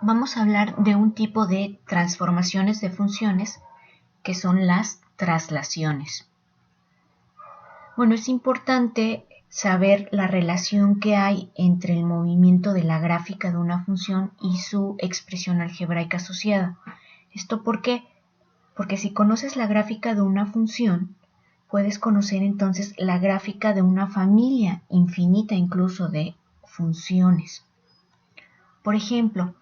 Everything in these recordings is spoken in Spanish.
vamos a hablar de un tipo de transformaciones de funciones que son las traslaciones. Bueno, es importante saber la relación que hay entre el movimiento de la gráfica de una función y su expresión algebraica asociada. ¿Esto por qué? Porque si conoces la gráfica de una función, puedes conocer entonces la gráfica de una familia infinita incluso de funciones. Por ejemplo,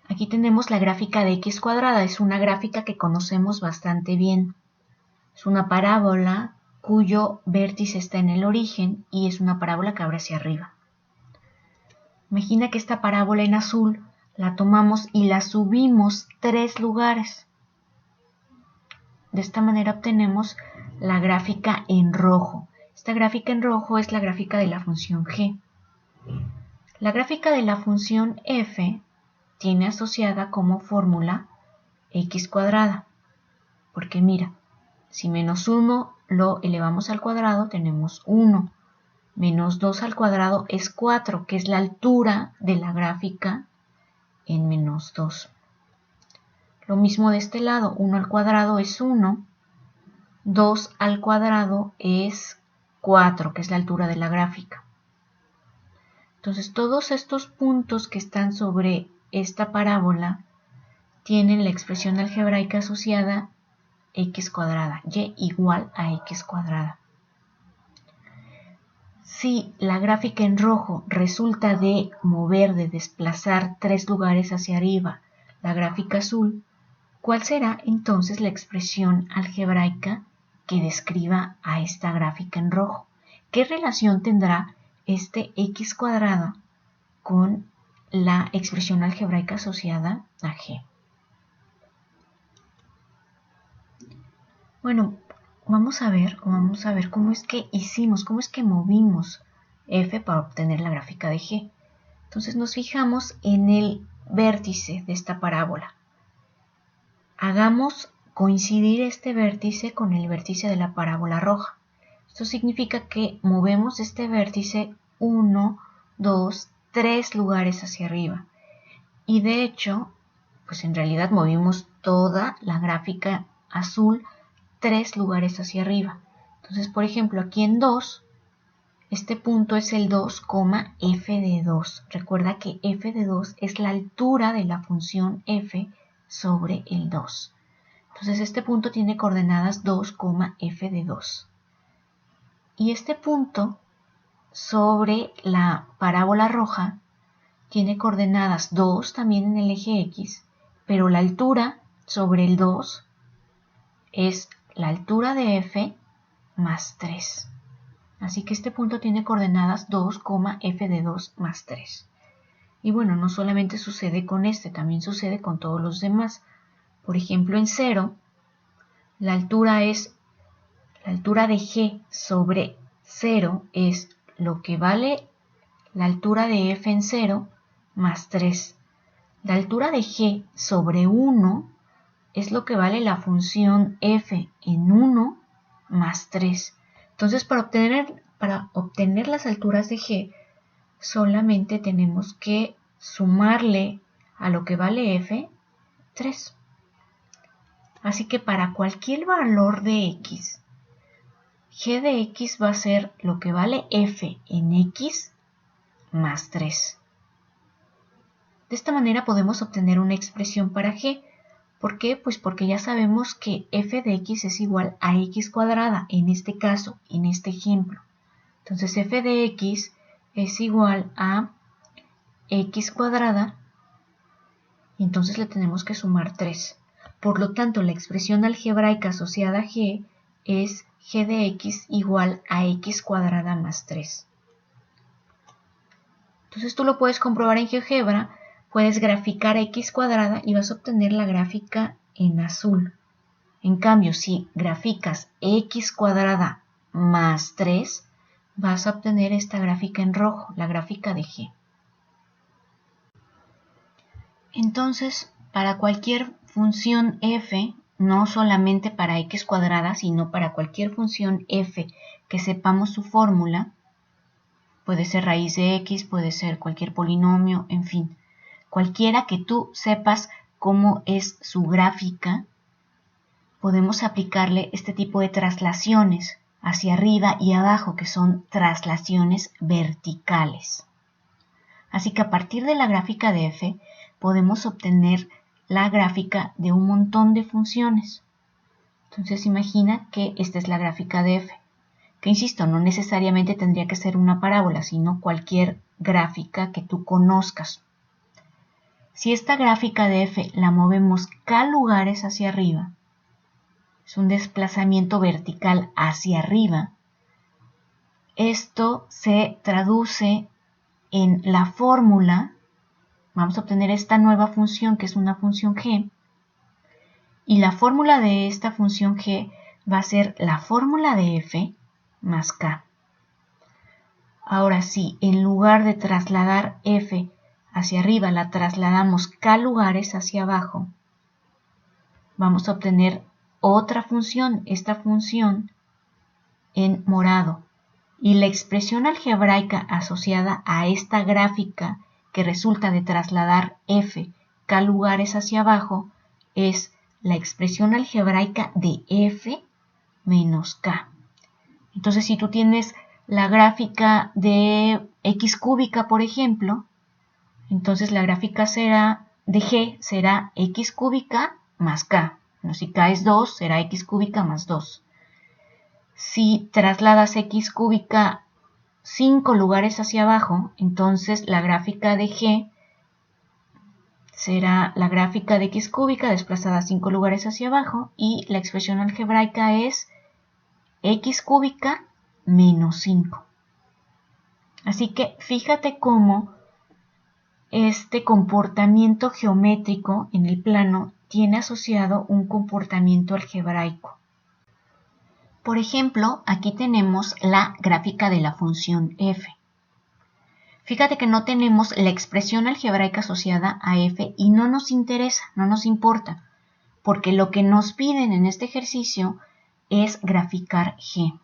aquí tenemos la gráfica de x cuadrada, es una gráfica que conocemos bastante bien. Es una parábola cuyo vértice está en el origen y es una parábola que abre hacia arriba. Imagina que esta parábola en azul la tomamos y la subimos 3 lugares. De esta manera obtenemos la gráfica en rojo. Esta gráfica en rojo es la gráfica de la función g. La gráfica de la función f tiene asociada como fórmula x cuadrada. Porque mira, si menos 1 lo elevamos al cuadrado, tenemos 1. Menos 2 al cuadrado es 4, que es la altura de la gráfica en menos 2. Lo mismo de este lado, 1 al cuadrado es 1. 2 al cuadrado es 4, que es la altura de la gráfica. Entonces, todos estos puntos que están sobre esta parábola tienen la expresión algebraica asociada x cuadrada, y igual a x cuadrada. Si la gráfica en rojo resulta de mover, de desplazar 3 lugares hacia arriba la gráfica azul, ¿cuál será entonces la expresión algebraica que describa a esta gráfica en rojo? ¿Qué relación tendrá este x cuadrada con la expresión algebraica asociada a g? Bueno, vamos a ver cómo es que cómo es que movimos f para obtener la gráfica de g. Entonces nos fijamos en el vértice de esta parábola. Hagamos coincidir este vértice con el vértice de la parábola roja. Esto significa que movemos este vértice 1, 2, 3 lugares hacia arriba. Y de hecho, pues en realidad movimos toda la gráfica azul 3 lugares hacia arriba. Entonces, por ejemplo, aquí en 2, este punto es el 2, f de 2. Recuerda que f de 2 es la altura de la función f sobre el 2. Entonces, este punto tiene coordenadas 2, f de 2. Y este punto sobre la parábola roja tiene coordenadas 2 también en el eje x, pero la altura sobre el 2 es la altura de f más 3. Así que este punto tiene coordenadas 2, f de 2 más 3. Y bueno, no solamente sucede con este, también sucede con todos los demás. Por ejemplo, en 0, la altura de g sobre 0 es lo que vale la altura de f en 0 más 3. La altura de g sobre 1 es lo que vale la función f en 1 más 3. Entonces, para obtener las alturas de g, solamente tenemos que sumarle a lo que vale f 3. Así que para cualquier valor de x, g de x va a ser lo que vale f en x más 3. De esta manera podemos obtener una expresión para g. ¿Por qué? Pues porque ya sabemos que f de x es igual a x cuadrada, en este caso, en este ejemplo. Entonces f de x es igual a x cuadrada y entonces le tenemos que sumar 3. Por lo tanto, la expresión algebraica asociada a g es g de x igual a x cuadrada más 3. Entonces tú lo puedes comprobar en GeoGebra, puedes graficar x cuadrada y vas a obtener la gráfica en azul. En cambio, si graficas x cuadrada más 3, vas a obtener esta gráfica en rojo, la gráfica de g. Entonces, para cualquier función f, no solamente para x cuadrada, sino para cualquier función f que sepamos su fórmula, puede ser raíz de x, puede ser cualquier polinomio, en fin. cualquiera que tú sepas cómo es su gráfica, podemos aplicarle este tipo de traslaciones hacia arriba y abajo, que son traslaciones verticales. Así que a partir de la gráfica de f, podemos obtener la gráfica de un montón de funciones. Entonces imagina que esta es la gráfica de f, que insisto, no necesariamente tendría que ser una parábola, sino cualquier gráfica que tú conozcas. Si esta gráfica de f la movemos k lugares hacia arriba, es un desplazamiento vertical hacia arriba, esto se traduce en la fórmula. Vamos a obtener esta nueva función que es una función g, y la fórmula de esta función g va a ser la fórmula de f más k. Ahora sí, en lugar de trasladar f hacia arriba, la trasladamos k lugares hacia abajo, vamos a obtener otra función, esta función en morado. Y la expresión algebraica asociada a esta gráfica que resulta de trasladar f k lugares hacia abajo es la expresión algebraica de f menos k. Entonces, si tú tienes la gráfica de x cúbica, por ejemplo, entonces la gráfica de g será x cúbica más k. Bueno, si k es 2, será x cúbica más 2. Si trasladas x cúbica 5 lugares hacia abajo, entonces la gráfica de g será la gráfica de x cúbica desplazada 5 lugares hacia abajo, y la expresión algebraica es x cúbica menos 5. Así que fíjate cómo este comportamiento geométrico en el plano tiene asociado un comportamiento algebraico. Por ejemplo, aquí tenemos la gráfica de la función f. Fíjate que no tenemos la expresión algebraica asociada a f y no nos interesa, no nos importa, porque lo que nos piden en este ejercicio es graficar g.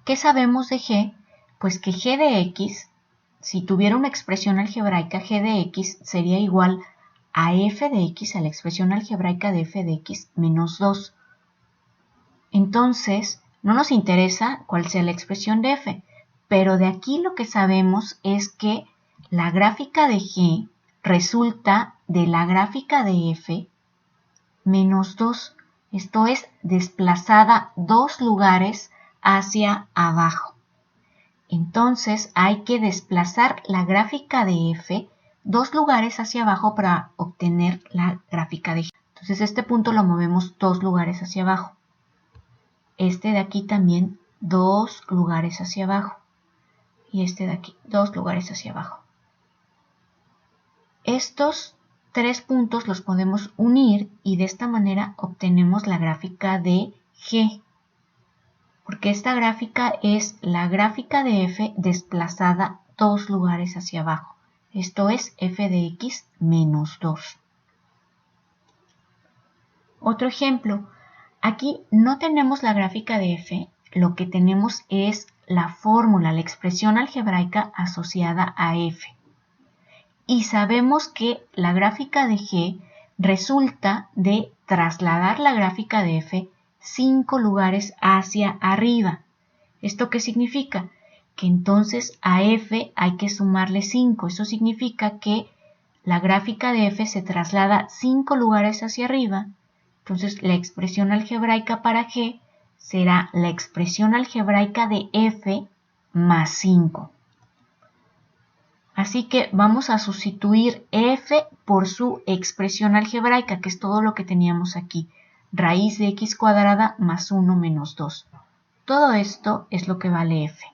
¿Qué sabemos de g? Pues que g de x, si tuviera una expresión algebraica, g de x sería igual a f de x, a la expresión algebraica de f de x menos 2. Entonces, no nos interesa cuál sea la expresión de f, pero de aquí lo que sabemos es que la gráfica de g resulta de la gráfica de f menos 2. Esto es, desplazada 2 lugares hacia abajo. Entonces, hay que desplazar la gráfica de f 2 lugares hacia abajo para obtener la gráfica de g. Entonces, este punto lo movemos 2 lugares hacia abajo. Este de aquí también 2 lugares hacia abajo. Y este de aquí 2 lugares hacia abajo. Estos 3 puntos los podemos unir y de esta manera obtenemos la gráfica de g. Porque esta gráfica es la gráfica de f desplazada 2 lugares hacia abajo. Esto es f de x menos 2. Otro ejemplo. Aquí no tenemos la gráfica de f, lo que tenemos es la fórmula, la expresión algebraica asociada a f. Y sabemos que la gráfica de g resulta de trasladar la gráfica de f 5 lugares hacia arriba. ¿Esto qué significa? Que entonces a f hay que sumarle 5. Eso significa que la gráfica de f se traslada 5 lugares hacia arriba. Entonces, la expresión algebraica para g será la expresión algebraica de f más 5. Así que vamos a sustituir f por su expresión algebraica, que es todo lo que teníamos aquí. Raíz de x cuadrada más 1 menos 2. Todo esto es lo que vale f.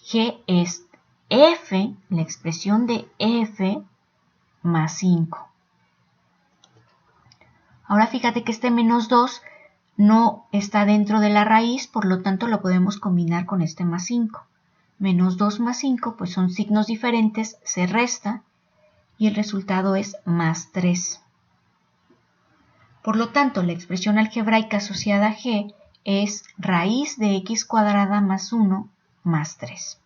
G es f, la expresión de f más 5. Ahora fíjate que este menos 2 no está dentro de la raíz, por lo tanto lo podemos combinar con este más 5. Menos 2 más 5, pues son signos diferentes, se resta y el resultado es más 3. Por lo tanto, la expresión algebraica asociada a g es raíz de x cuadrada más 1 más 3.